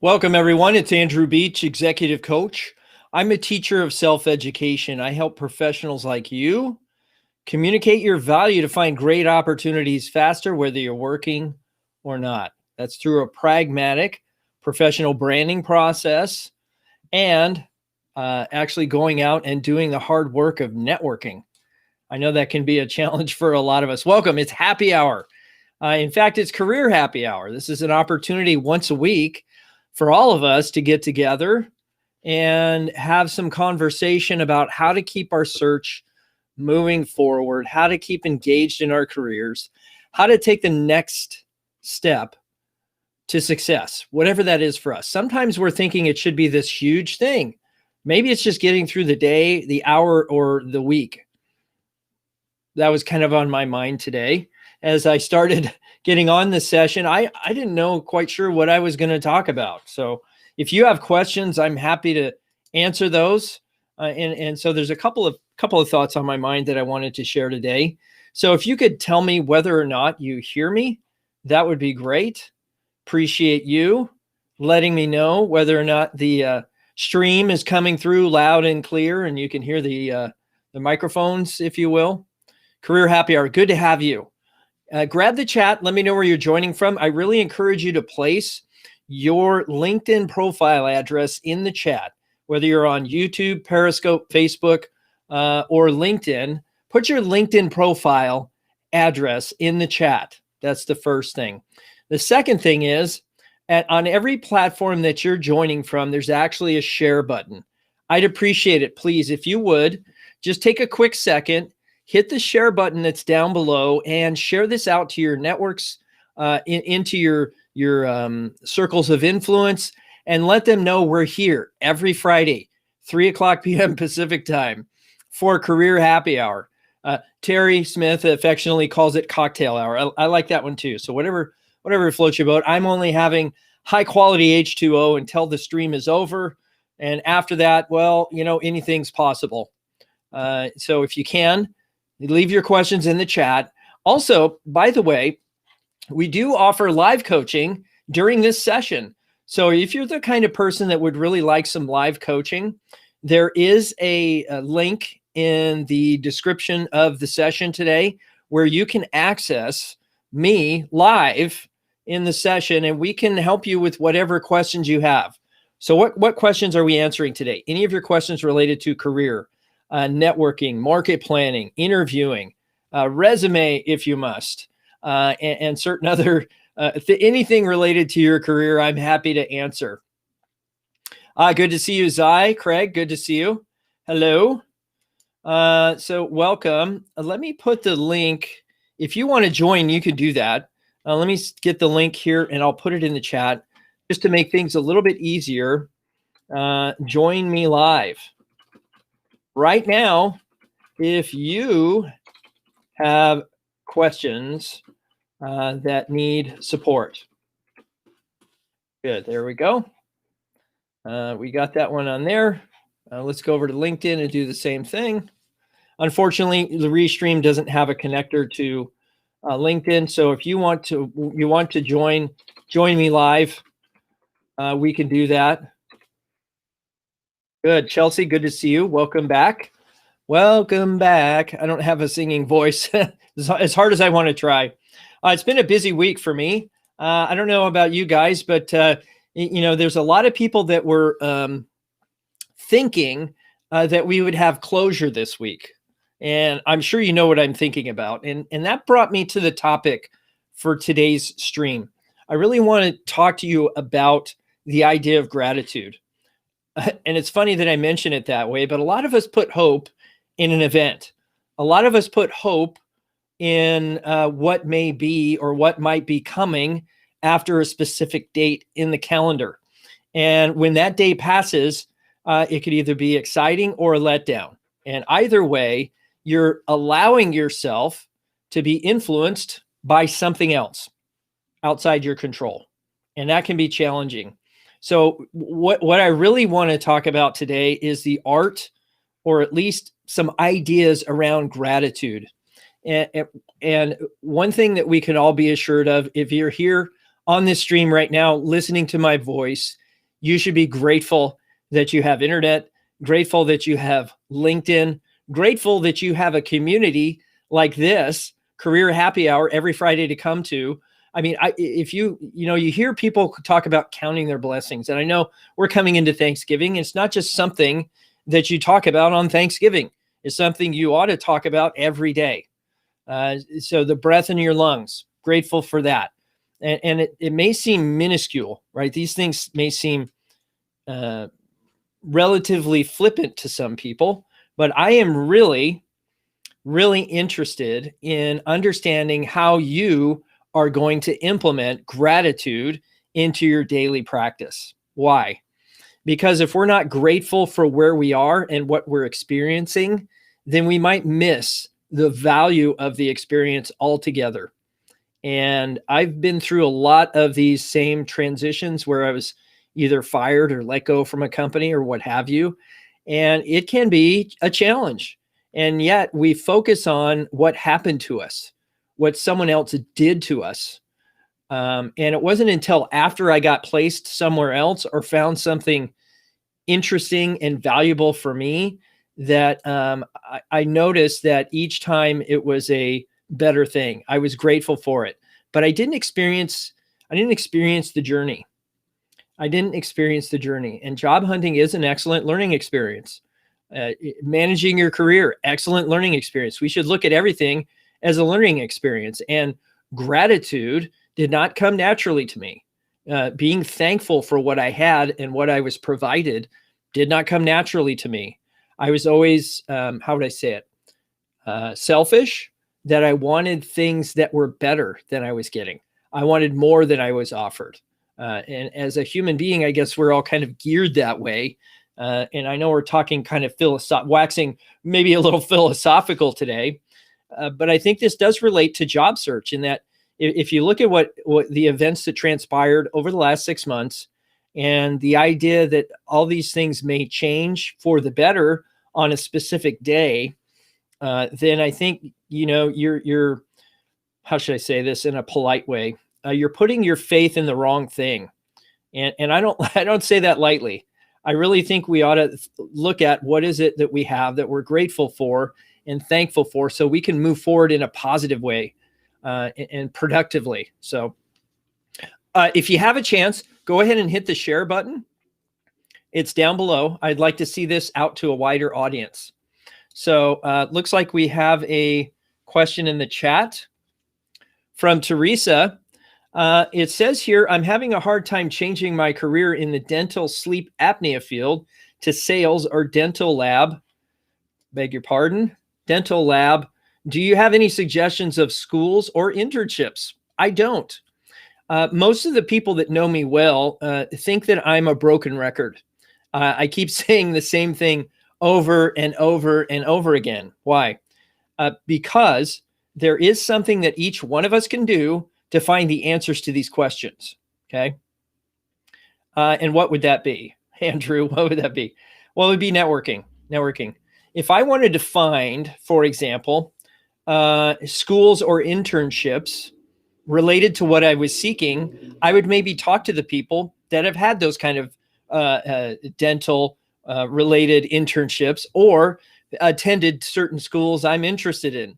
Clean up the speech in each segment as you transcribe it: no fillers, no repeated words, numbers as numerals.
Welcome, everyone. It's Andrew Beach, Executive Coach. I'm a teacher of self-education. I help professionals like you communicate your value to find great opportunities faster, whether you're working or not. That's through a pragmatic professional branding process and actually going out and doing the hard work of networking. I know that can be a challenge for a lot of us. Welcome. It's happy hour. In fact, it's career happy hour. This is an opportunity once a week for all of us to get together and have some conversation about how to keep our search moving forward, how to keep engaged in our careers, how to take the next step to success, whatever that is for us. Sometimes we're thinking it should be this huge thing. Maybe it's just getting through the day, the hour, or the week. That was kind of on my mind today. As I started getting on this session, I didn't know quite sure what I was going to talk about. So if you have questions, I'm happy to answer those. And so there's a couple of thoughts on my mind that I wanted to share today. So if you could tell me whether or not you hear me, that would be great. Appreciate you letting me know whether or not the stream is coming through loud and clear and you can hear the microphones, if you will. Career Happy Hour, good to have you. Grab the chat. Let me know where you're joining from. I really encourage you to place your LinkedIn profile address in the chat, whether you're on YouTube, Periscope, Facebook, or LinkedIn. Put your LinkedIn profile address in the chat. That's the first thing. The second thing is, on every platform that you're joining from, there's actually a share button. I'd appreciate it, please, if you would, just take a quick second, hit the share button that's down below and share this out to your networks, into your circles of influence, and let them know we're here every Friday, 3:00 p.m. Pacific time for Career Happy Hour. Terry Smith affectionately calls it cocktail hour. I like that one too. So whatever floats your boat. I'm only having high quality H2O until the stream is over. And after that, well, anything's possible. So if you can, leave your questions in the chat. Also, by the way, we do offer live coaching during this session. So if you're the kind of person that would really like some live coaching, there is a link in the description of the session today where you can access me live in the session and we can help you with whatever questions you have. So what questions are we answering today? Any of your questions related to career, networking, market planning, interviewing, resume if you must, and certain other, anything related to your career, I'm happy to answer. Good to see you, Zai. Craig, good to see you. Hello. So welcome. Let me put the link. If you want to join, you can do that. Let me get the link here and I'll put it in the chat just to make things a little bit easier. Join me live. Right now, if you have questions that need support. Good, there we go. We got that one on there. Let's go over to LinkedIn and do the same thing. Unfortunately, the Restream doesn't have a connector to LinkedIn. So if you want to join me live, we can do that. Good, Chelsea, good to see you. Welcome back. Welcome back. I don't have a singing voice as hard as I want to try. It's been a busy week for me. I don't know about you guys, but there's a lot of people that were thinking that we would have closure this week. And I'm sure you know what I'm thinking about. And that brought me to the topic for today's stream. I really want to talk to you about the idea of gratitude. And it's funny that I mention it that way, but a lot of us put hope in an event. A lot of us put hope in what may be or what might be coming after a specific date in the calendar. And when that day passes, it could either be exciting or a letdown. And either way, you're allowing yourself to be influenced by something else outside your control. And that can be challenging. So what I really want to talk about today is the art, or at least some ideas around gratitude. And one thing that we can all be assured of, if you're here on this stream right now, listening to my voice, You should be grateful that you have internet, grateful that you have LinkedIn, grateful that you have a community like this, Career Happy Hour, every Friday to come to. I mean, if you hear people talk about counting their blessings, and I know we're coming into Thanksgiving. It's not just something that you talk about on Thanksgiving. It's something you ought to talk about every day. So the breath in your lungs, grateful for that. And it may seem minuscule, right? These things may seem relatively flippant to some people, but I am really, really interested in understanding how you are going to implement gratitude into your daily practice. Why? Because if we're not grateful for where we are and what we're experiencing, then we might miss the value of the experience altogether. And I've been through a lot of these same transitions where I was either fired or let go from a company or what have you. And it can be a challenge. And yet we focus on what happened to us, what someone else did to us. And it wasn't until after I got placed somewhere else or found something interesting and valuable for me that I noticed that each time it was a better thing. I was grateful for it, but I didn't experience the journey. And job hunting is an excellent learning experience. Managing your career, excellent learning experience. We should look at everything as a learning experience. And gratitude did not come naturally to me. Being thankful for what I had and what I was provided did not come naturally to me. I was always, how would I say it? Selfish, that I wanted things that were better than I was getting. I wanted more than I was offered. And as a human being, I guess we're all kind of geared that way. And I know we're talking kind of waxing maybe a little philosophical today, but I think this does relate to job search in that if you look at what the events that transpired over the last 6 months and the idea that all these things may change for the better on a specific day, then I think, you're, how should I say this in a polite way? You're putting your faith in the wrong thing. And I don't say that lightly. I really think we ought to look at what is it that we have that we're grateful for and thankful for so we can move forward in a positive way and productively. So if you have a chance, go ahead and hit the share button. It's down below. I'd like to see this out to a wider audience. So looks like we have a question in the chat from Teresa. It says here, I'm having a hard time changing my career in the dental sleep apnea field to sales or dental lab. Beg your pardon, dental lab. Do you have any suggestions of schools or internships? I don't. Most of the people that know me well think that I'm a broken record. I keep saying the same thing over and over and over again. Why? Because there is something that each one of us can do to find the answers to these questions. Okay. And what would that be? Andrew, what would that be? Well, it would be networking. If I wanted to find, for example, schools or internships related to what I was seeking, I would maybe talk to the people that have had those kind of dental related internships or attended certain schools I'm interested in.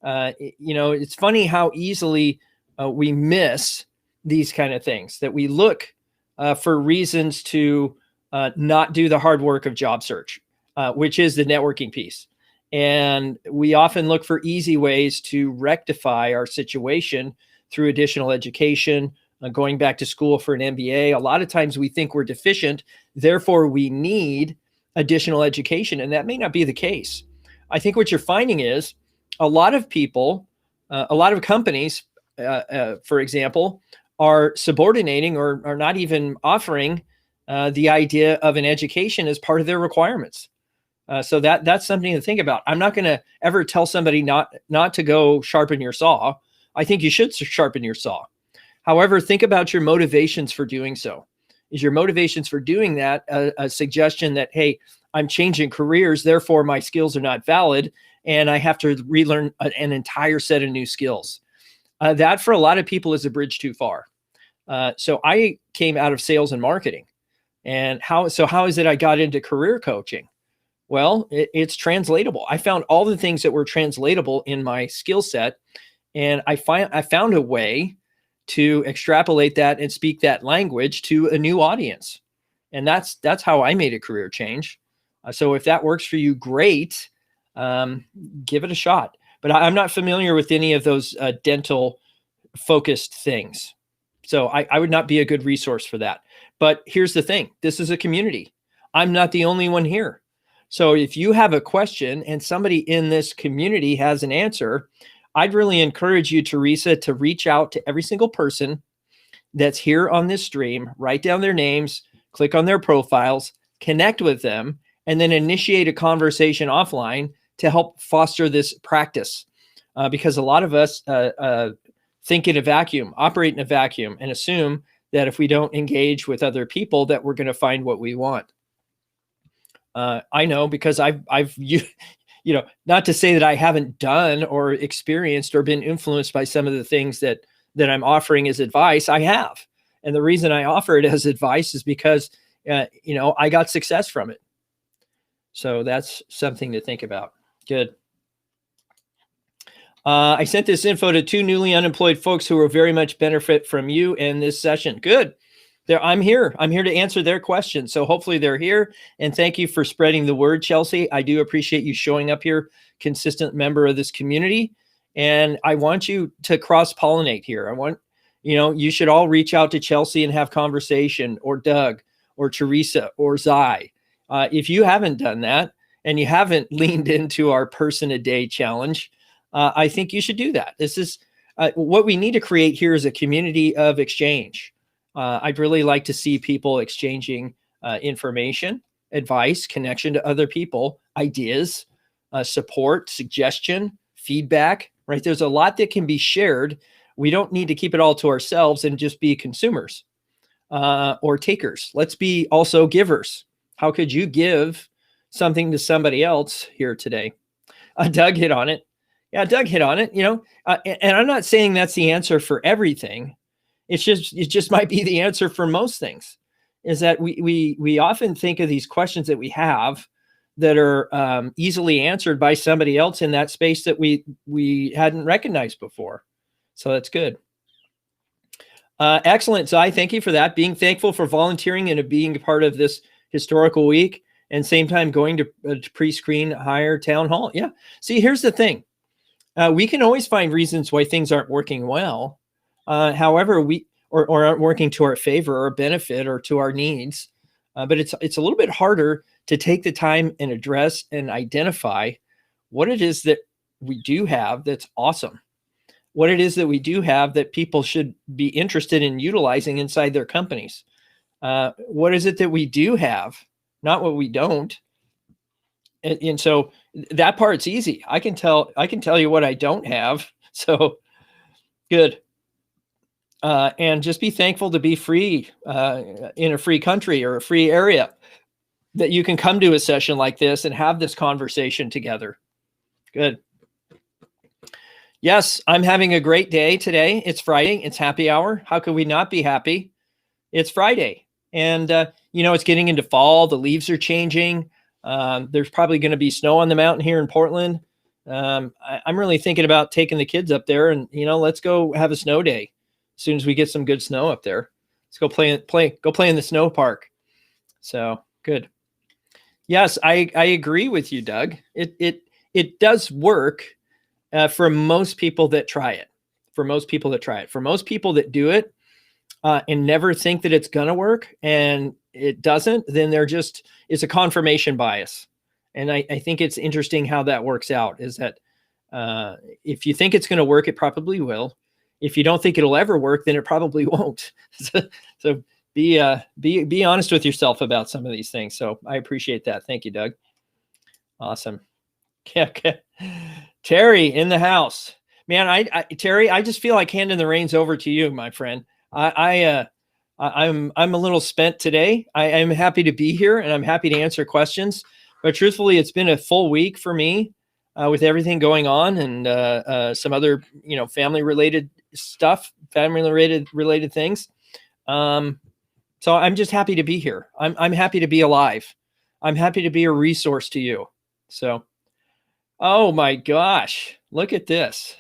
It's funny how easily we miss these kind of things, that we look for reasons to not do the hard work of job search, which is the networking piece. And we often look for easy ways to rectify our situation through additional education, going back to school for an MBA. A lot of times we think we're deficient, therefore we need additional education, and that may not be the case. I think what you're finding is a lot of people, a lot of companies, for example, are subordinating or are not even offering the idea of an education as part of their requirements. So that's something to think about. I'm not going to ever tell somebody not to go sharpen your saw. I think you should sharpen your saw. However, think about your motivations for doing so. Is your motivations for doing that a suggestion that, hey, I'm changing careers, therefore my skills are not valid, and I have to relearn an entire set of new skills? That for a lot of people is a bridge too far. So I came out of sales and marketing. And how is it I got into career coaching? Well, it's translatable. I found all the things that were translatable in my skill set, and I found a way to extrapolate that and speak that language to a new audience. And that's how I made a career change. So if that works for you, great. Give it a shot. But I'm not familiar with any of those dental focused things. So I would not be a good resource for that. But here's the thing. This is a community. I'm not the only one here. So if you have a question and somebody in this community has an answer, I'd really encourage you, Teresa, to reach out to every single person that's here on this stream, write down their names, click on their profiles, connect with them, and then initiate a conversation offline to help foster this practice. Because a lot of us think in a vacuum, operate in a vacuum, and assume that if we don't engage with other people, that we're going to find what we want. I know, because I've not to say that I haven't done or experienced or been influenced by some of the things that I'm offering as advice. I have. And the reason I offer it as advice is because, I got success from it. So that's something to think about. Good. I sent this info to 2 newly unemployed folks who will very much benefit from you in this session. Good. I'm here. I'm here to answer their questions. So hopefully they're here. And thank you for spreading the word, Chelsea. I do appreciate you showing up here, consistent member of this community. And I want you to cross-pollinate here. I want, you should all reach out to Chelsea and have conversation, or Doug, or Teresa, or Zai. If you haven't done that and you haven't leaned into our person a day challenge, I think you should do that. This is what we need to create here is a community of exchange. I'd really like to see people exchanging information, advice, connection to other people, ideas, support, suggestion, feedback, right? There's a lot that can be shared. We don't need to keep it all to ourselves and just be consumers or takers. Let's be also givers. How could you give something to somebody else here today? Doug hit on it. Yeah, Doug hit on it, and I'm not saying that's the answer for everything. It just might be the answer for most things, is that we often think of these questions that we have that are easily answered by somebody else in that space that we hadn't recognized before. So that's good. Excellent. Zai, thank you for that. Being thankful for volunteering and being a part of this historical week, and same time going to pre-screen higher town hall. Yeah. See, here's the thing. We can always find reasons why things aren't working well. However, or aren't working to our favor or benefit or to our needs. But it's a little bit harder to take the time and address and identify what it is that we do have that's awesome. What it is that we do have that people should be interested in utilizing inside their companies. What is it that we do have, not what we don't. And so that part's easy. I can tell you what I don't have. So good. And just be thankful to be free in a free country or a free area, that you can come to a session like this and have this conversation together. Good. Yes, I'm having a great day today. It's Friday. It's happy hour. How could we not be happy? It's Friday. And, it's getting into fall. The leaves are changing. There's probably going to be snow on the mountain here in Portland. I'm really thinking about taking the kids up there and, let's go have a snow day. As soon as we get some good snow up there, let's go play in the snow park. So good. Yes, I agree with you, Doug. It does work for most people that try it. For most people that do it and never think that it's gonna work and it doesn't, then it's a confirmation bias. And I think it's interesting how that works out. Is that if you think it's gonna work, it probably will. If you don't think it'll ever work, then it probably won't. So be honest with yourself about some of these things. So I appreciate that. Thank you, Doug. Awesome. Okay. Terry in the house, man. Terry, I just feel like handing the reins over to you, my friend. I'm a little spent today. I'm happy to be here and I'm happy to answer questions. But truthfully, it's been a full week for me with everything going on and some other family related stuff, family related things. So I'm just happy to be here. I'm happy to be alive. I'm happy to be a resource to you. So, oh my gosh, look at this.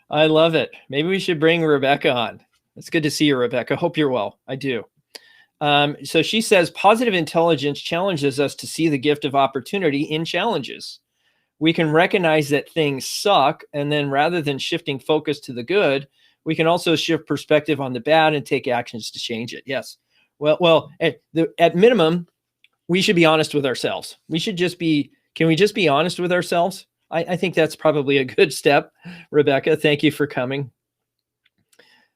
I love it. Maybe we should bring Rebecca on. It's good to see you, Rebecca. Hope you're well. I do. So she says positive intelligence challenges us to see the gift of opportunity in challenges. We can recognize that things suck, and then rather than shifting focus to the good, we can also shift perspective on the bad and take actions to change it. Yes. Well, at minimum, we should be honest with ourselves. We should just be, can we just be honest with ourselves? I think that's probably a good step. Rebecca, thank you for coming.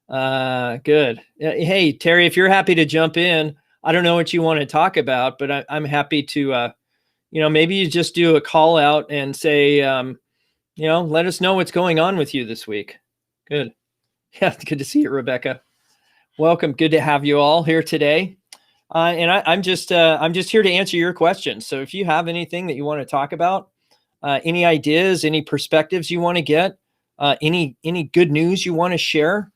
Good. Hey, Terry, if you're happy to jump in, I don't know what you want to talk about, but I'm happy to, maybe you just do a call out and say, let us know what's going on with you this week. Good. Yeah, good to see you, Rebecca. Welcome. Good to have you all here today. And I'm just here to answer your questions. So if you have anything that you want to talk about, any ideas, any perspectives you want to get, any good news you want to share,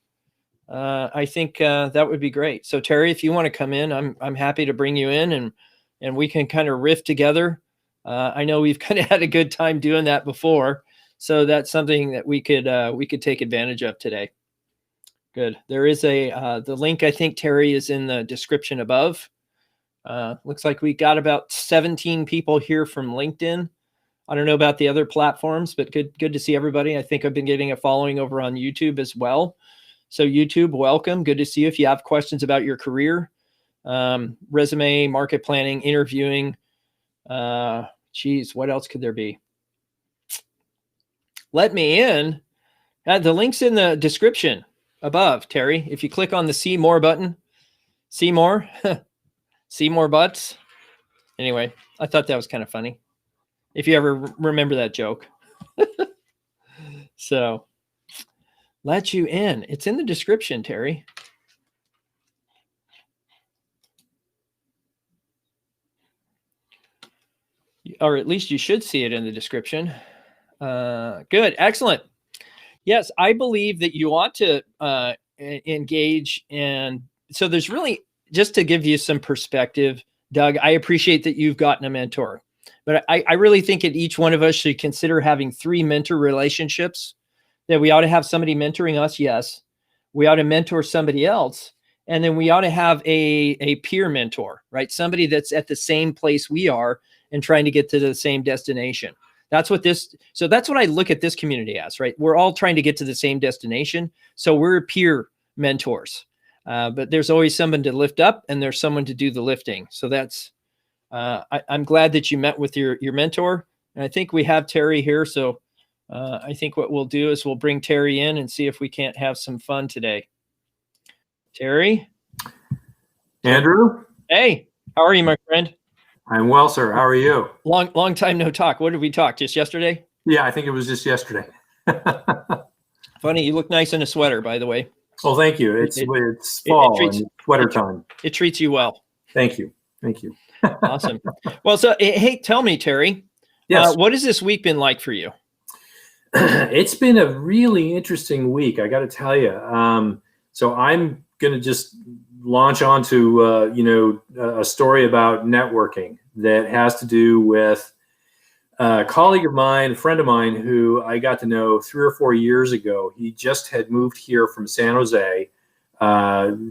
I think that would be great. So Terry, if you want to come in, I'm happy to bring you in and we can kind of riff together. I know we've kind of had a good time doing that before, so that's something that we could take advantage of today. Good. There is the link, I think, Terry, is in the description above. Looks like we got about 17 people here from LinkedIn. I don't know about the other platforms, but good to see everybody. I think I've been getting a following over on YouTube as well. So YouTube, welcome. Good to see you. If you have questions about your career, resume, market planning, interviewing, what else could there be? Let me in. The link's in the description above, Terry. If you click on the see more button, see more, see more butts. Anyway, I thought that was kind of funny. If you ever remember that joke. So let you in. It's in the description, Terry. Or at least you should see it in the description. Good. Excellent. Yes, I believe that you ought to engage. And so there's really, just to give you some perspective, Doug, I appreciate that you've gotten a mentor. But I really think that each one of us should consider having 3 mentor relationships, that we ought to have somebody mentoring us. Yes. We ought to mentor somebody else. And then we ought to have a peer mentor, right? Somebody that's at the same place we are and trying to get to the same destination. That's what I look at this community as, right? We're all trying to get to the same destination. So we're peer mentors. But there's always someone to lift up and there's someone to do the lifting. So that's, I'm glad that you met with your mentor, and I think we have Terry here. So I think what we'll do is we'll bring Terry in and see if we can't have some fun today. Terry? Andrew? Hey, how are you, my friend? I'm well, sir. How are you? Long time no talk. What did we talk? Just yesterday? Yeah, I think it was just yesterday. Funny, you look nice in a sweater, by the way. Well, thank you. It's fall and sweater time. It treats you well. Thank you. Thank you. Awesome. Well, so hey, tell me, Terry, yes. What has this week been like for you? It's been a really interesting week, I got to tell you. So I'm going to just launch onto a story about networking that has to do with a colleague of mine, a friend of mine, who I got to know 3 or 4 years ago. He just had moved here from San Jose.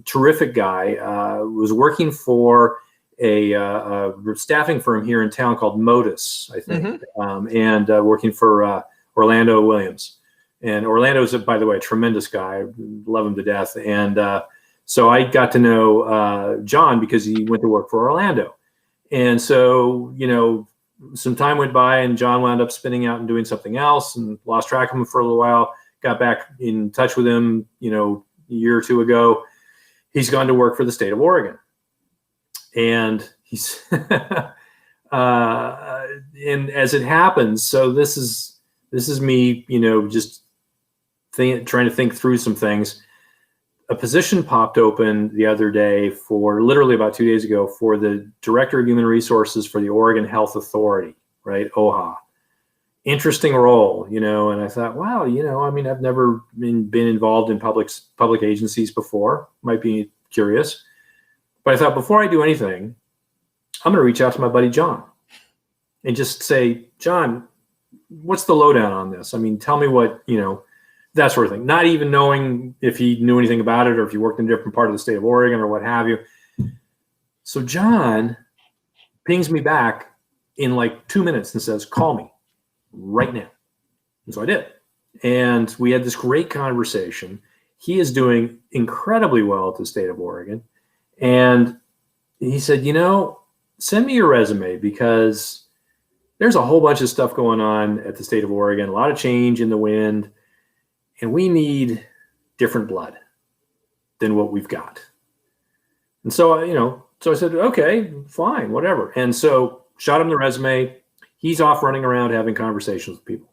Terrific guy. Was working for a staffing firm here in town called Modus, I think, and working for Orlando Williams. And Orlando's, by the way, a tremendous guy. I love him to death. And so I got to know John because he went to work for Orlando. And so, some time went by and John wound up spinning out and doing something else and lost track of him for a little while. Got back in touch with him, a year or 2 ago. He's gone to work for the state of Oregon. And he's, and as it happens, so this is me, just trying to think through some things. A position popped open the other day for literally about 2 days ago for the Director of Human Resources for the Oregon Health Authority, right? OHA. Interesting role, and I thought, wow, I've never been involved in public agencies before. Might be curious. But I thought, before I do anything, I'm going to reach out to my buddy John and just say, John, what's the lowdown on this? I mean, tell me what, that sort of thing. Not even knowing if he knew anything about it or if he worked in a different part of the state of Oregon or what have you. So John pings me back in like 2 minutes and says, call me right now. And so I did. And we had this great conversation. He is doing incredibly well at the state of Oregon. And he said, send me your resume, because there's a whole bunch of stuff going on at the state of Oregon, a lot of change in the wind, and we need different blood than what we've got. And so, so I said, okay, fine, whatever. And so shot him the resume. He's off running around having conversations with people.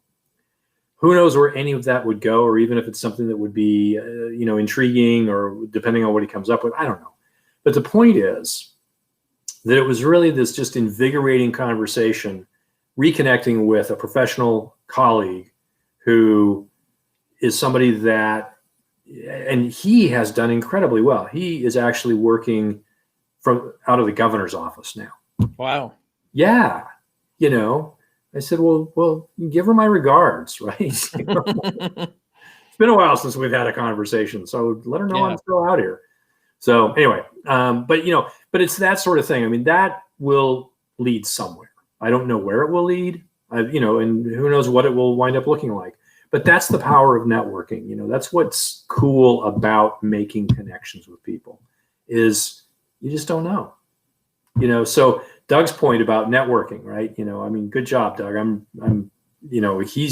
Who knows where any of that would go, or even if it's something that would be, intriguing, or depending on what he comes up with, I don't know. But the point is that it was really this just invigorating conversation, reconnecting with a professional colleague who is somebody that, and he has done incredibly well. He is actually working from out of the governor's office now. Wow. Yeah. I said, well, give her my regards, right? It's been a while since we've had a conversation, so let her know I'm still out here. So anyway, but it's that sort of thing. I mean, that will lead somewhere. I don't know where it will lead, and who knows what it will wind up looking like. But that's the power of networking. That's what's cool about making connections with people, is you just don't know. So Doug's point about networking, right? Good job, Doug. He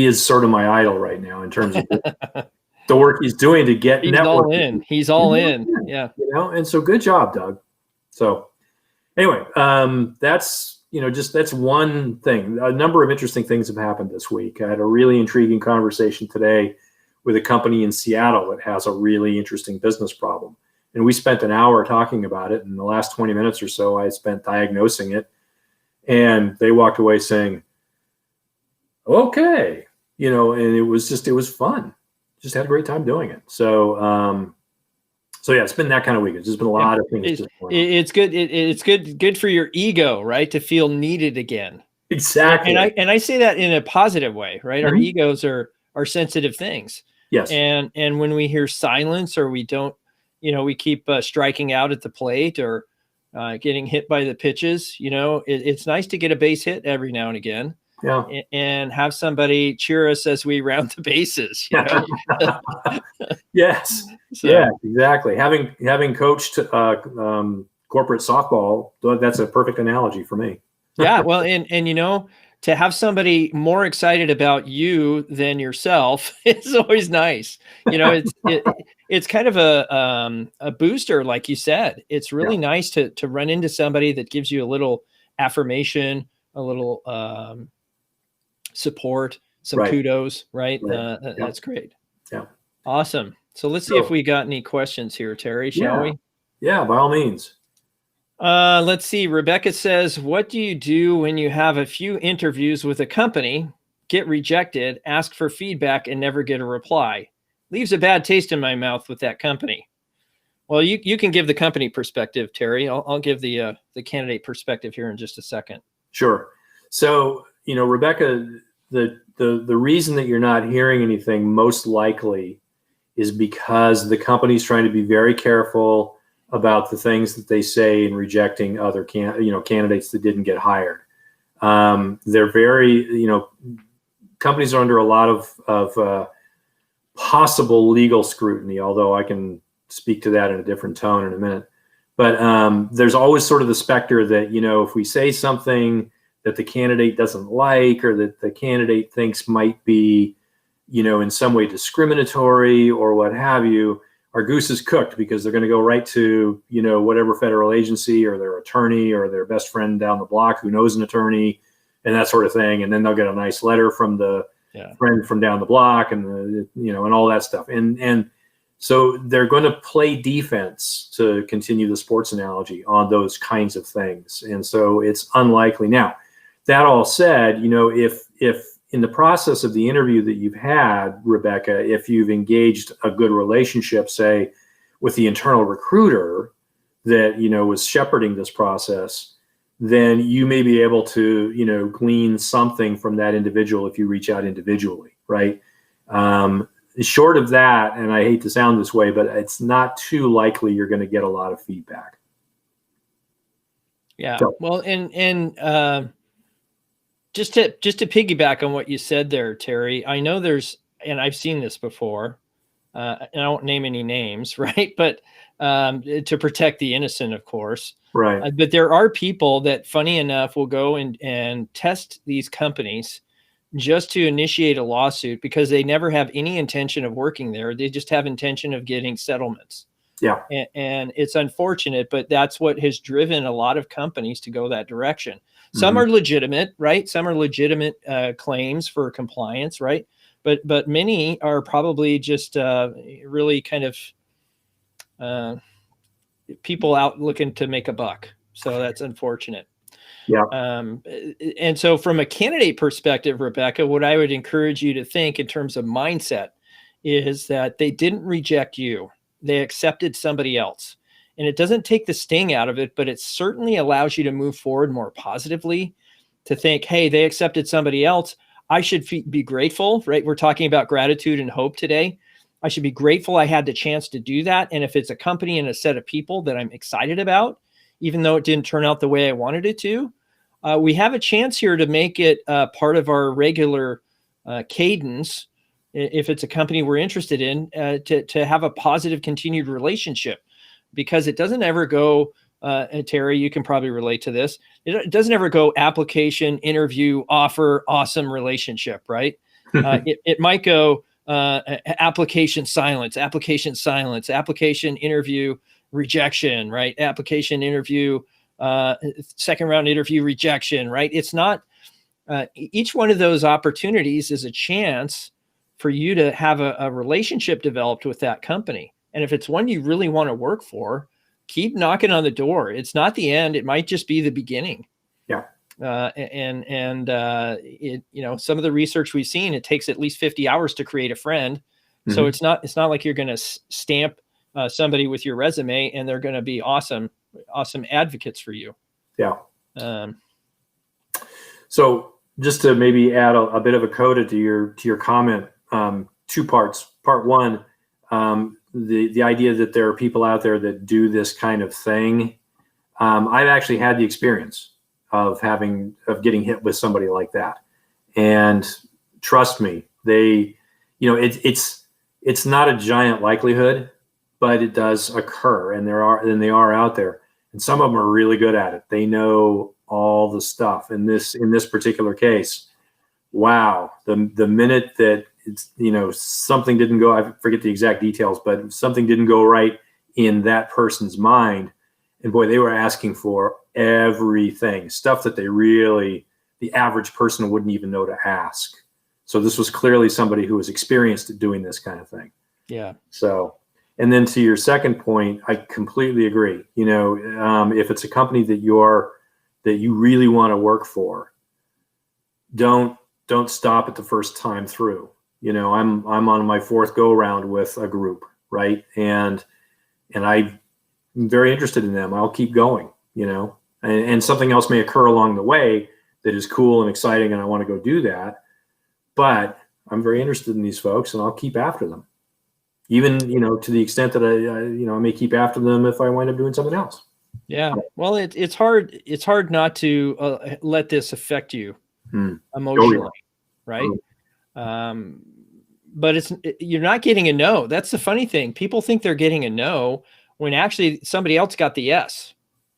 is sort of my idol right now in terms of the work he's doing to get networking. He's all in. Yeah. And so good job, Doug. So anyway, that's one thing. A number of interesting things have happened this week. I had a really intriguing conversation today with a company in Seattle that has a really interesting business problem. And we spent an hour talking about it. And the last 20 minutes or so, I spent diagnosing it. And they walked away saying, okay, and it was fun. Just had a great time doing it. So yeah, it's been that kind of week. It's just been a lot of things. It's good. It's good for your ego, right? To feel needed again. Exactly. And I say that in a positive way, right? Mm-hmm. Our egos are sensitive things. Yes. And when we hear silence, or we don't, we keep striking out at the plate, or getting hit by the pitches, it's nice to get a base hit every now and again. Yeah. And have somebody cheer us as we round the bases. Yes. So, yeah, exactly. Having coached corporate softball, that's a perfect analogy for me. Yeah. Well, and to have somebody more excited about you than yourself is always nice. It's kind of a booster, like you said. It's really nice to run into somebody that gives you a little affirmation, a little support, some kudos, right? That's great. Yeah. Awesome. So let's see if we got any questions here, Terry, shall we? Yeah, by all means. Let's see. Rebecca says, what do you do when you have a few interviews with a company, get rejected, ask for feedback, and never get a reply? Leaves a bad taste in my mouth with that company. Well, you can give the company perspective, Terry. I'll give the candidate perspective here in just a second. Sure. So, Rebecca, the reason that you're not hearing anything most likely is because the company's trying to be very careful about the things that they say in rejecting other candidates that didn't get hired. They're very, companies are under a lot of possible legal scrutiny, although I can speak to that in a different tone in a minute. But there's always sort of the specter that, if we say something that the candidate doesn't like, or that the candidate thinks might be, in some way discriminatory or what have you, our goose is cooked, because they're going to go right to, whatever federal agency or their attorney or their best friend down the block who knows an attorney and that sort of thing. And then they'll get a nice letter from the friend from down the block and and all that stuff. And so they're going to play defense, to continue the sports analogy, on those kinds of things. And so it's unlikely. Now, that all said, if in the process of the interview that you've had, Rebecca, if you've engaged a good relationship, say with the internal recruiter that, was shepherding this process, then you may be able to, glean something from that individual if you reach out individually, right? Short of that, and I hate to sound this way, but it's not too likely you're going to get a lot of feedback. Yeah. So, well, and just to piggyback on what you said there, Terry, I know and I've seen this before, and I won't name any names, right? But to protect the innocent, of course. Right. But there are people that, funny enough, will go and test these companies just to initiate a lawsuit because they never have any intention of working there. They just have intention of getting settlements. Yeah. And it's unfortunate, but that's what has driven a lot of companies to go that direction. Some are legitimate, right? Some are legitimate claims for compliance, right? But many are probably just really kind of people out looking to make a buck. So that's unfortunate. Yeah. And so from a candidate perspective, Rebecca, what I would encourage you to think in terms of mindset is that they didn't reject you. They accepted somebody else. And it doesn't take the sting out of it, but it certainly allows you to move forward more positively, to think, hey, they accepted somebody else. I should be grateful, right? We're talking about gratitude and hope today. I should be grateful I had the chance to do that. And if it's a company and a set of people that I'm excited about, even though it didn't turn out the way I wanted it to, we have a chance here to make it part of our regular cadence, if it's a company we're interested in, to have a positive continued relationship, because it doesn't ever go, Terry, you can probably relate to this. It doesn't ever go application, interview, offer, awesome relationship, right? It might go application silence, application interview rejection, right? Application interview, second round interview rejection, right? It's not, each one of those opportunities is a chance for you to have a relationship developed with that company. And if it's one you really want to work for, keep knocking on the door. It's not the end. It might just be the beginning. Yeah. Some of the research we've seen, it takes at least 50 hours to create a friend. So it's not like you're going to stamp somebody with your resume and they're going to be awesome advocates for you. Yeah. So just to maybe add a bit of a coda to your comment, two parts. Part one, the idea that there are people out there that do this kind of thing. I've actually had the experience of getting hit with somebody like that, and trust me, it's not a giant likelihood, but it does occur, and they are out there, and some of them are really good at it. They know all the stuff. In this particular case, wow, the minute that it's, something didn't go, I forget the exact details, but something didn't go right in that person's mind, and boy, they were asking for everything, stuff that the average person wouldn't even know to ask. So this was clearly somebody who was experienced at doing this kind of thing. Yeah. So, and then to your second point, I completely agree. If it's a company that you really want to work for, don't stop at the first time through. I'm on my fourth go round with a group, right? And I'm very interested in them. I'll keep going, and something else may occur along the way that is cool and exciting, and I want to go do that. But I'm very interested in these folks, and I'll keep after them, even to the extent that I may keep after them if I wind up doing something else. Yeah. Well, it's hard. It's hard not to let this affect you emotionally, right? But you're not getting a no. That's the funny thing. People think they're getting a no when actually somebody else got the yes.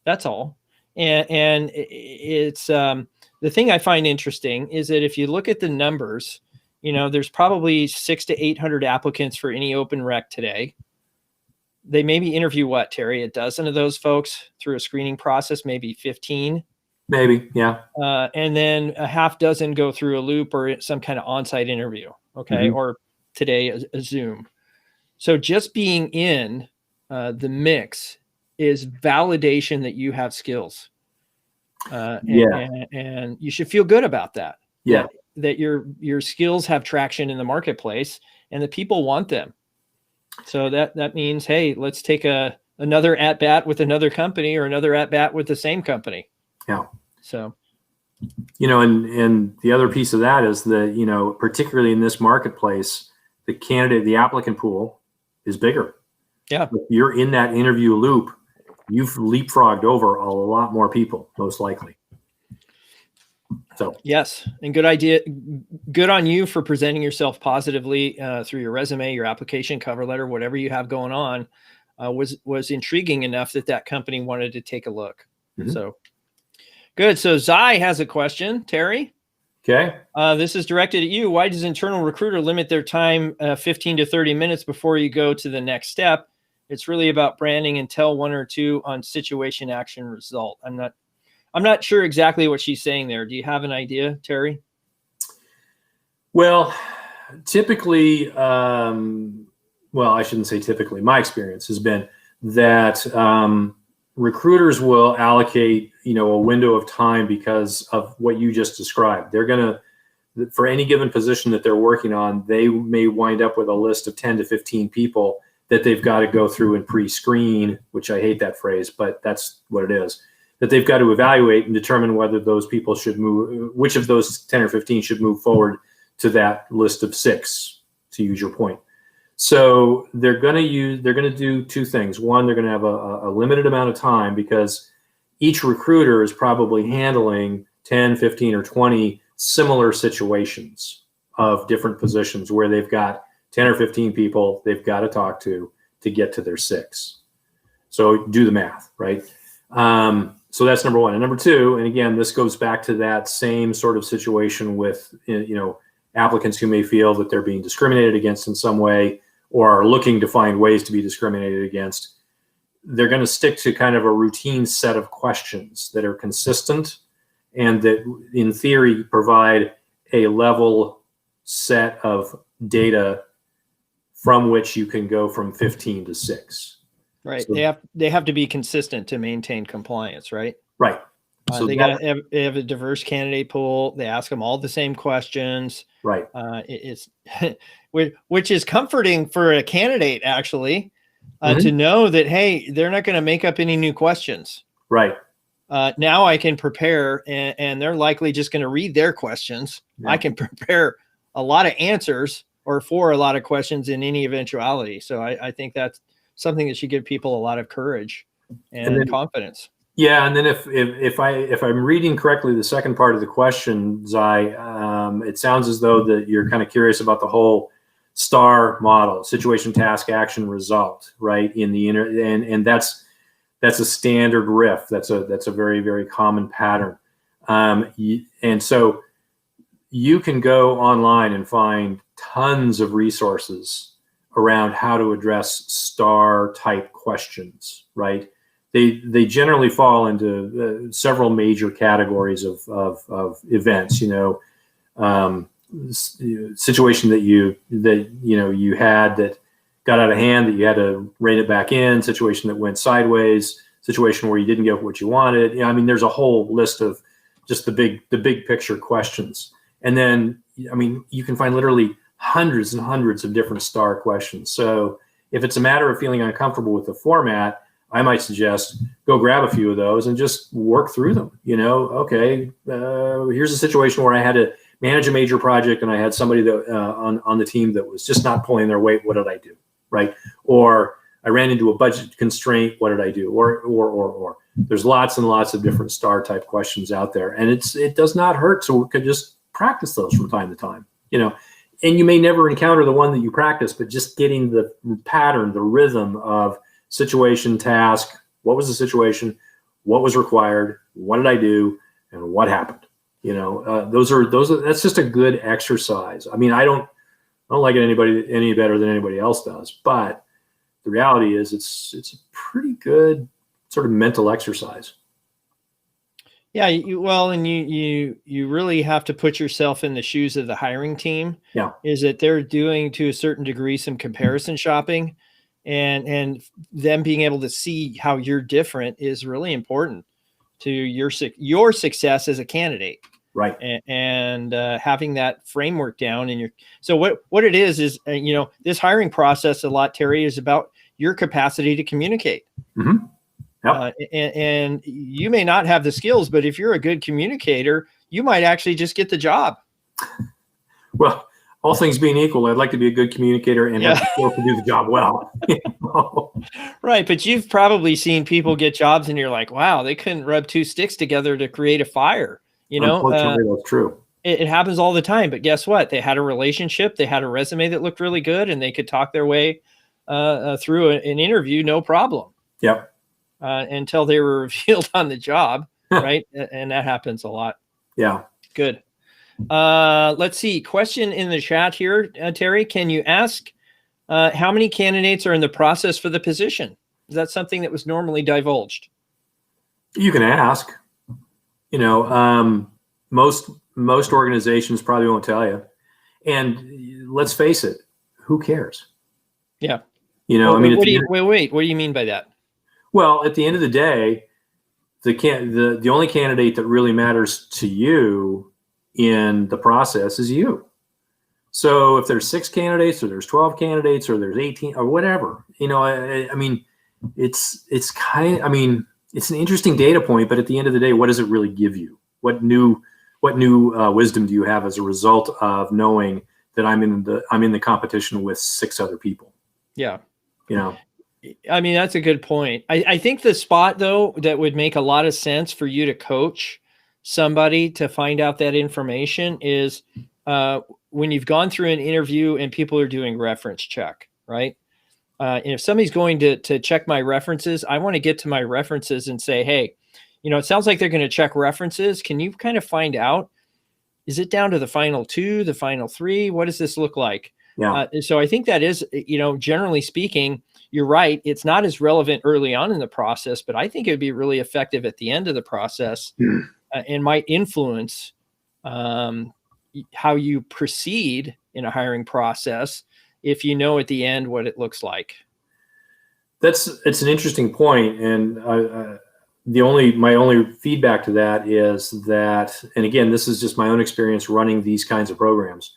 That's all. And it's the thing I find interesting is that if you look at the numbers, there's probably 600 to 800 applicants for any open rec today. They maybe interview Terry, a dozen of those folks through a screening process, maybe 15. Maybe, yeah. And then a half dozen go through a loop or some kind of on-site interview, okay? Or today, a Zoom. So just being in the mix is validation that you have skills. And you should feel good about that. Yeah. That your skills have traction in the marketplace and the people want them. So that means, hey, let's take another at bat with another company or another at bat with the same company. Yeah. So, and the other piece of that is that, particularly in this marketplace, the applicant pool is bigger. yeah. If you're in that interview loop, you've leapfrogged over a lot more people, most likely. So yes, and good idea. Good on you for presenting yourself positively through your resume, your application, cover letter, whatever you have going on. Was intriguing enough that company wanted to take a look. Mm-hmm. So good. So Zai has a question, Terry. Okay. This is directed at you. Why does internal recruiter limit their time 15 to 30 minutes before you go to the next step? It's really about branding and tell one or two on situation, action, result. I'm not sure exactly what she's saying there. Do you have an idea, Terry? Well, typically, I shouldn't say typically. My experience has been that recruiters will allocate, a window of time because of what you just described. They're going to, for any given position that they're working on, they may wind up with a list of 10 to 15 people that they've got to go through and pre-screen, which I hate that phrase, but that's what it is, that they've got to evaluate and determine whether those people should move, which of those 10 or 15 should move forward to that list of 6, to use your point. So they're going to do two things. One, they're going to have a limited amount of time because each recruiter is probably handling 10, 15, or 20 similar situations of different positions where they've got 10 or 15 people they've got to talk to get to their 6. So do the math, right? So that's number one. And number two, and again, this goes back to that same sort of situation with, applicants who may feel that they're being discriminated against in some way or are looking to find ways to be discriminated against. They're going to stick to kind of a routine set of questions that are consistent and that in theory provide a level set of data from which you can go from 15 to 6. Right. So they have to be consistent to maintain compliance, right? Right. So they got to have a diverse candidate pool. They ask them all the same questions. Right. It's which is comforting for a candidate actually to know that, hey, they're not going to make up any new questions. Right. Now I can prepare, and they're likely just going to read their questions. Yeah. I can prepare a lot of answers or for a lot of questions in any eventuality. So I think that's something that should give people a lot of courage and confidence. Yeah, and then if I'm reading correctly, the second part of the question, Zai, it sounds as though that you're kind of curious about the whole STAR model: situation, task, action, result, right? In the and that's a standard riff. That's a very, very common pattern. And so you can go online and find tons of resources around how to address STAR type questions, right? They generally fall into several major categories of events. Situation that you had that got out of hand that you had to rein it back in. Situation that went sideways. Situation where you didn't get what you wanted. There's a whole list of just the big picture questions. And then you can find literally hundreds and hundreds of different STAR questions. So if it's a matter of feeling uncomfortable with the format, I might suggest go grab a few of those and just work through them. Okay, here's a situation where I had to manage a major project and I had somebody that on the team that was just not pulling their weight. What did I do, right? Or I ran into a budget constraint. What did I do? Or there's lots and lots of different STAR type questions out there, and it does not hurt to we could just practice those from time to time. And you may never encounter the one that you practice, but just getting the pattern, the rhythm of situation, task, what was the situation, what was required, what did I do, and what happened. That's just a good exercise. I don't like it any better than anybody else does, but the reality is it's a pretty good sort of mental exercise. Yeah, you really have to put yourself in the shoes of the hiring team. Yeah, is that they're doing to a certain degree some comparison shopping. And them being able to see how you're different is really important to your success as a candidate. Right. And having that framework down in your, so what it is, you know, this hiring process a lot, Terry, is about your capacity to communicate. Mm-hmm. Yep. And you may not have the skills, but if you're a good communicator, you might actually just get the job. Well, all things being equal, I'd like to be a good communicator and have the skills to do the job well. You know? Right. But you've probably seen people get jobs and you're like, wow, they couldn't rub two sticks together to create a fire. You know, unfortunately, that's true. It happens all the time. But guess what? They had a relationship. They had a resume that looked really good, and they could talk their way through an interview, no problem. Yep. Until they were revealed on the job, right? And that happens a lot. Yeah. Good. Let's see. Question in the chat here, Terry. Can you ask how many candidates are in the process for the position? Is that something that was normally divulged? You can ask. You know, most organizations probably won't tell you. And let's face it, who cares? Yeah. You know, well, I mean, wait. What do you mean by that? Well, at the end of the day, the only candidate that really matters to you in the process is you. So if there's 6 candidates, or there's 12 candidates, or there's 18, or whatever, you know, I mean, it's an interesting data point, but at the end of the day, what does it really give you? What new wisdom do you have as a result of knowing that I'm in the competition with 6 other people? Yeah. You know, I mean, that's a good point. I think the spot, though, that would make a lot of sense for you to coach somebody to find out that information is when you've gone through an interview and people are doing reference check, right? And if somebody's going to check my references, I want to get to my references and say, hey, you know, it sounds like they're going to check references. Can you kind of find out, is it down to the final 2, the final 3? What does this look like? Yeah. So I think that is, you know, generally speaking, you're right. It's not as relevant early on in the process, but I think it would be really effective at the end of the process and might influence how you proceed in a hiring process if you know at the end what it looks like. It's an interesting point, and my only feedback to that is that, and again, this is just my own experience running these kinds of programs,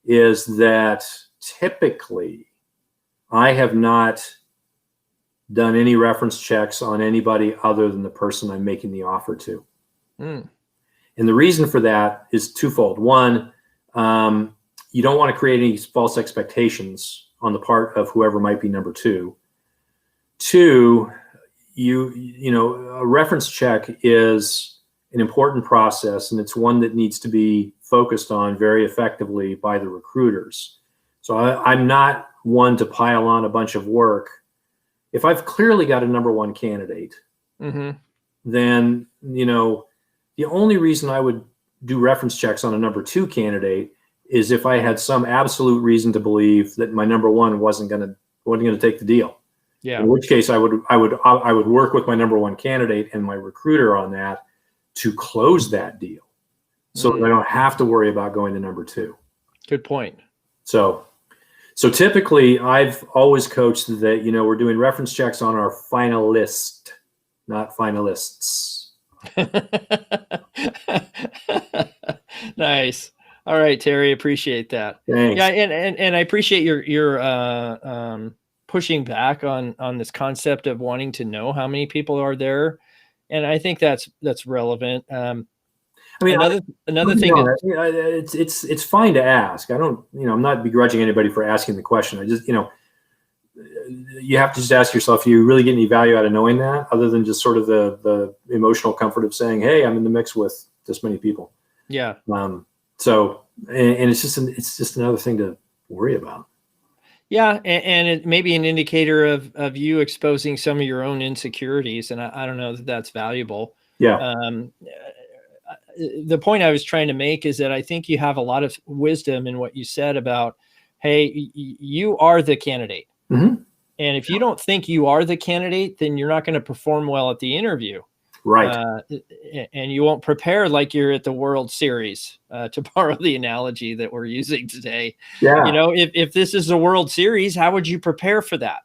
is that typically I have not done any reference checks on anybody other than the person I'm making the offer to. And the reason for that is twofold. One, you don't want to create any false expectations on the part of whoever might be number 2. 2, you know, a reference check is an important process, and it's one that needs to be focused on very effectively by the recruiters. So I'm not one to pile on a bunch of work. If I've clearly got a number 1 candidate, then, you know, the only reason I would do reference checks on a number 2 candidate is if I had some absolute reason to believe that my number 1 wasn't going to take the deal. Yeah. In which case I would work with my number 1 candidate and my recruiter on that to close that deal, so that I don't have to worry about going to number 2. Good point. So typically I've always coached that, you know, we're doing reference checks on our finalist, not finalists. Nice. All right, Terry, appreciate that. Thanks. Yeah, and I appreciate your pushing back on this concept of wanting to know how many people are there, and I think that's relevant. I mean, another thing. It's fine to ask. I don't, you know, I'm not begrudging anybody for asking the question. I just, you know, you have to just ask yourself, do you really get any value out of knowing that, other than just sort of the emotional comfort of saying, hey, I'm in the mix with this many people. Yeah. So, and it's just another thing to worry about. Yeah. And it may be an indicator of you exposing some of your own insecurities. And I don't know that that's valuable. Yeah. The point I was trying to make is that I think you have a lot of wisdom in what you said about, hey, you are the candidate. And if you don't think you are the candidate, then you're not going to perform well at the interview. Right. And you won't prepare like you're at the World Series, to borrow the analogy that we're using today. Yeah. You know, if this is a World Series, how would you prepare for that?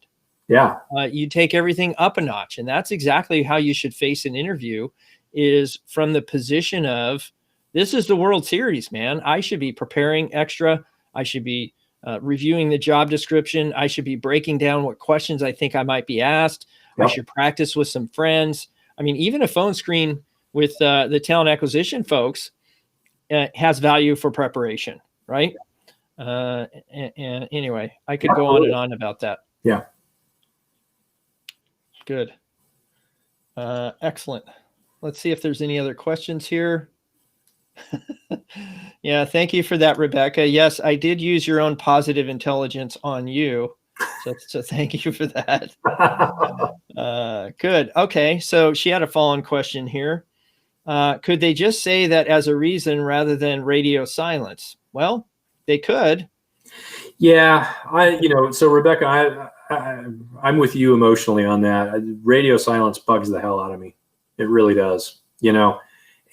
Yeah. You take everything up a notch. And that's exactly how you should face an interview, is from the position of This is the World Series, man. I should be preparing extra. I should be reviewing the job description. I should be breaking down what questions I think I might be asked. Yep. I should practice with some friends. I mean, even a phone screen with the talent acquisition folks has value for preparation, right? And anyway, I could go on and on about that. Yeah. Good. Excellent. Let's see if there's any other questions here. Yeah, thank you for that, Rebecca. Yes, I did use your own positive intelligence on you. So thank you for that. Good. Okay, so she had a follow-on question here. Could they just say that as a reason rather than radio silence? Well, they could. Yeah, so Rebecca, I'm with you emotionally on that. Radio silence bugs the hell out of me. It really does,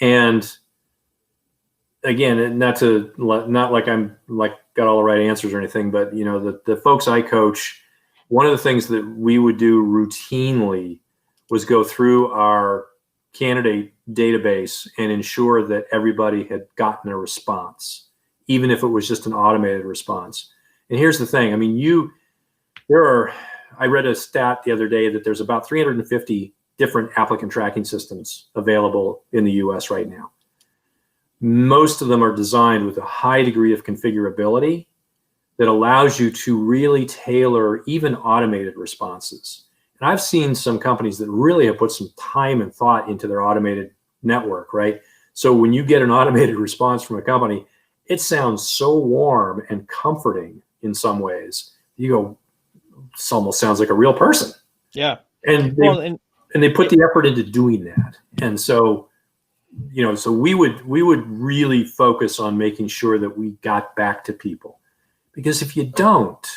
and again, not like I'm got all the right answers or anything, but the folks I coach, one of the things that we would do routinely was go through our candidate database and ensure that everybody had gotten a response, even if it was just an automated response. And here's the thing. I mean, I read a stat the other day that there's about 350 different applicant tracking systems available in the US right now. Most of them are designed with a high degree of configurability that allows you to really tailor even automated responses. And I've seen some companies that really have put some time and thought into their automated network, right? So when you get an automated response from a company, it sounds so warm and comforting in some ways. You go, this almost sounds like a real person. Yeah. And they put the effort into doing that. And so, so we would really focus on making sure that we got back to people. Because if you don't,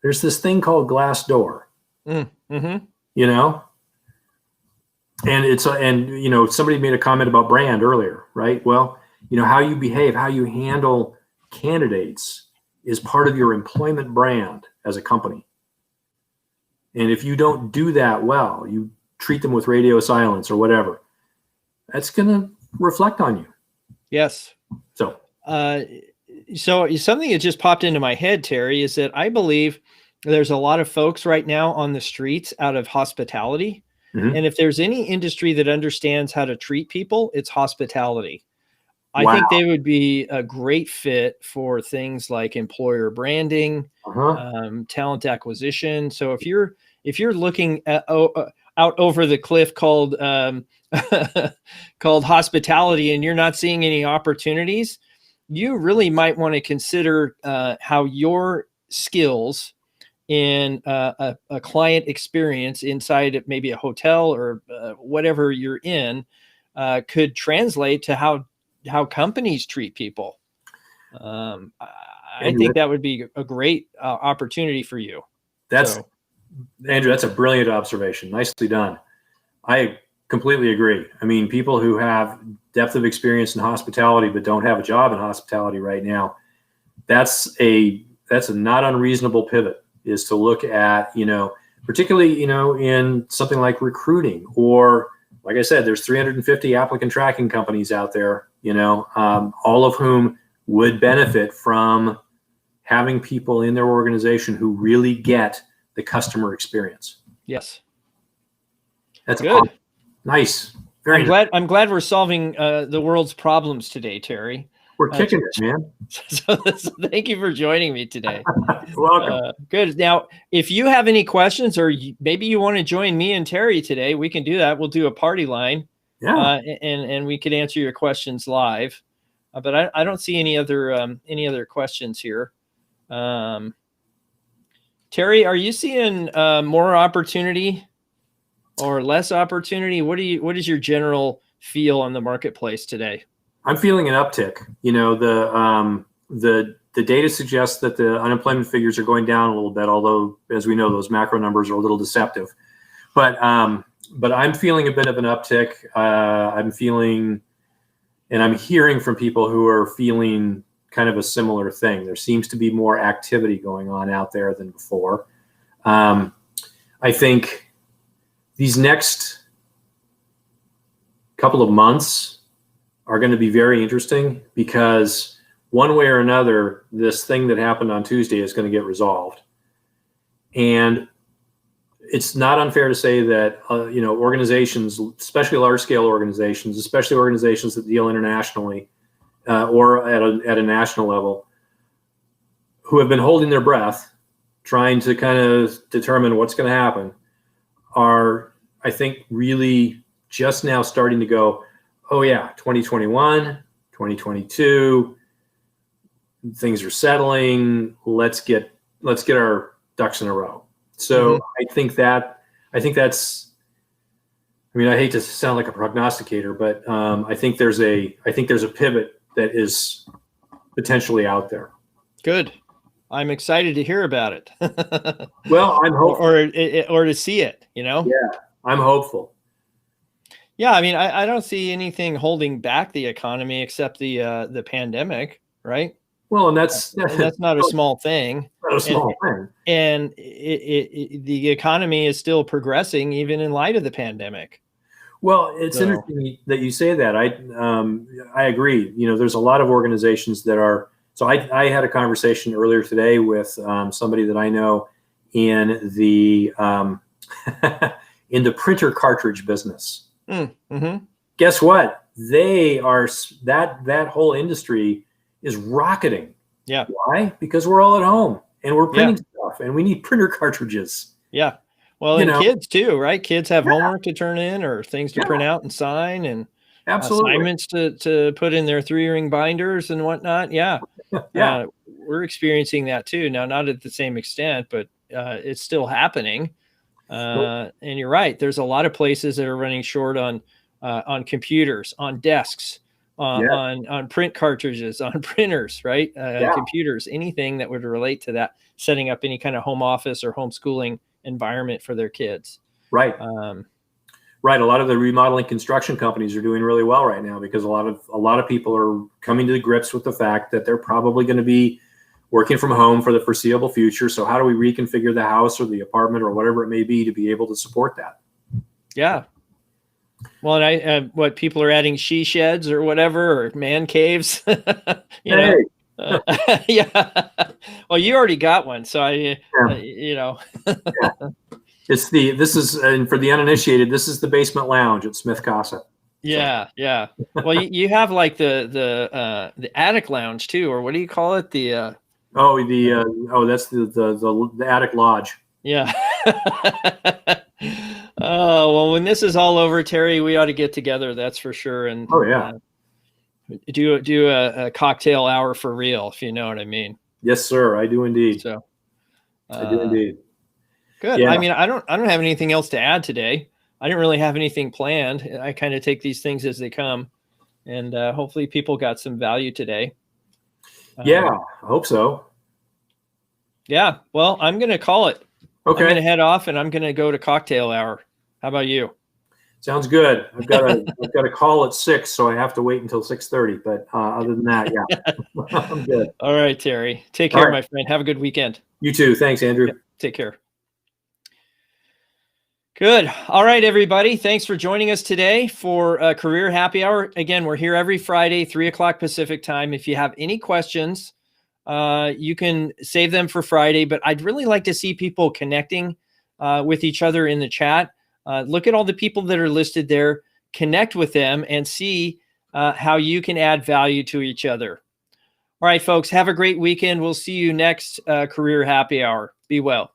there's this thing called Glassdoor. Mm-hmm. And somebody made a comment about brand earlier, right? Well, how you behave, how you handle candidates is part of your employment brand as a company. And if you don't do that well, you treat them with radio silence or whatever, that's going to reflect on you. Yes. So something that just popped into my head, Terry, is that I believe there's a lot of folks right now on the streets out of hospitality. Mm-hmm. And if there's any industry that understands how to treat people, it's hospitality. I think they would be a great fit for things like employer branding, talent acquisition. So if you're looking at, out over the cliff called called hospitality and you're not seeing any opportunities, you really might want to consider how your skills in a client experience inside maybe a hotel or whatever you're in could translate to how companies treat people. I think that would be a great opportunity for you. Andrew, that's a brilliant observation. Nicely done. I completely agree. I mean, people who have depth of experience in hospitality but don't have a job in hospitality right now, that's a not unreasonable pivot, is to look at, particularly, in something like recruiting, or like I said, there's 350 applicant tracking companies out there, all of whom would benefit from having people in their organization who really get the customer experience. Yes. That's good. Awesome. Nice. Very nice. I'm glad we're solving the world's problems today, Terry. We're kicking it, man. So thank you for joining me today. You're welcome. Good. Now, if you have any questions, or maybe you want to join me and Terry today, we can do that. We'll do a party line. Yeah. And we could answer your questions live. But I don't see any other questions here. Terry, are you seeing more opportunity or less opportunity? What is your general feel on the marketplace today? I'm feeling an uptick. The data suggests that the unemployment figures are going down a little bit, although, as we know, those macro numbers are a little deceptive. But I'm feeling a bit of an uptick. I'm feeling, and I'm hearing from people who are feeling kind of a similar thing. There seems to be more activity going on out there than before. I think these next couple of months are going to be very interesting, because one way or another, this thing that happened on Tuesday is going to get resolved. And it's not unfair to say that, organizations, especially large scale organizations, especially organizations that deal internationally or at a national level, who have been holding their breath, trying to kind of determine what's going to happen, are, I think, really just now starting to go, oh yeah, 2021, 2022, things are settling. Let's get our ducks in a row. So I think that's, I mean, I hate to sound like a prognosticator, but I think there's a pivot that is potentially out there. Good. I'm excited to hear about it. Well, I'm hopeful. Or to see it, Yeah, I'm hopeful. Yeah, I mean, I don't see anything holding back the economy except the pandemic, right? Well, and that's not a small thing. Not a small thing. And the economy is still progressing even in light of the pandemic. Well, it's interesting that you say that. I agree. There's a lot of organizations that are. So I had a conversation earlier today with somebody that I know in the in the printer cartridge business. Mm-hmm. Guess what? They are that whole industry is rocketing. Yeah. Why? Because we're all at home and we're printing stuff, and we need printer cartridges. Yeah. Well, and kids too, right? Kids have homework to turn in or things to print out and sign, and assignments to put in their 3-ring binders and whatnot. Yeah. We're experiencing that too. Now, not at the same extent, but it's still happening. And you're right. There's a lot of places that are running short on computers, on desks, on print cartridges, on printers, right? Computers, anything that would relate to that, setting up any kind of home office or homeschooling environment for their kids. Right. Right. A lot of the remodeling construction companies are doing really well right now, because a lot of people are coming to grips with the fact that they're probably going to be working from home for the foreseeable future. So how do we reconfigure the house or the apartment or whatever it may be to be able to support that? Yeah. Well, and what people are adding she sheds or whatever, or man caves, know. Yeah. Well, you already got one. So And for the uninitiated, this is the basement lounge at Smith Casa. Yeah. Yeah. Well, you have like the attic lounge too, or what do you call it? That's the attic lodge. Yeah. Oh, well, when this is all over, Terry, we ought to get together. That's for sure. And do a cocktail hour for real, if you know what I mean. Yes, sir. I do indeed. So I do indeed. Good. Yeah. I mean, I don't have anything else to add today. I didn't really have anything planned. I kind of take these things as they come, and hopefully people got some value today. I hope so. Yeah. Well, I'm going to call it. Okay. I'm going to head off, and I'm going to go to cocktail hour. How about you? Sounds good. I've got a call at 6, so I have to wait until 6:30. But other than that, I'm good. All right, Terry. Take care, my friend. Have a good weekend. You too. Thanks, Andrew. Take care. Good. All right, everybody. Thanks for joining us today for Career Happy Hour. Again, we're here every Friday, 3:00 Pacific time. If you have any questions, you can save them for Friday. But I'd really like to see people connecting with each other in the chat. Look at all the people that are listed there, connect with them, and see how you can add value to each other. All right, folks, have a great weekend. We'll see you next Career Happy Hour. Be well.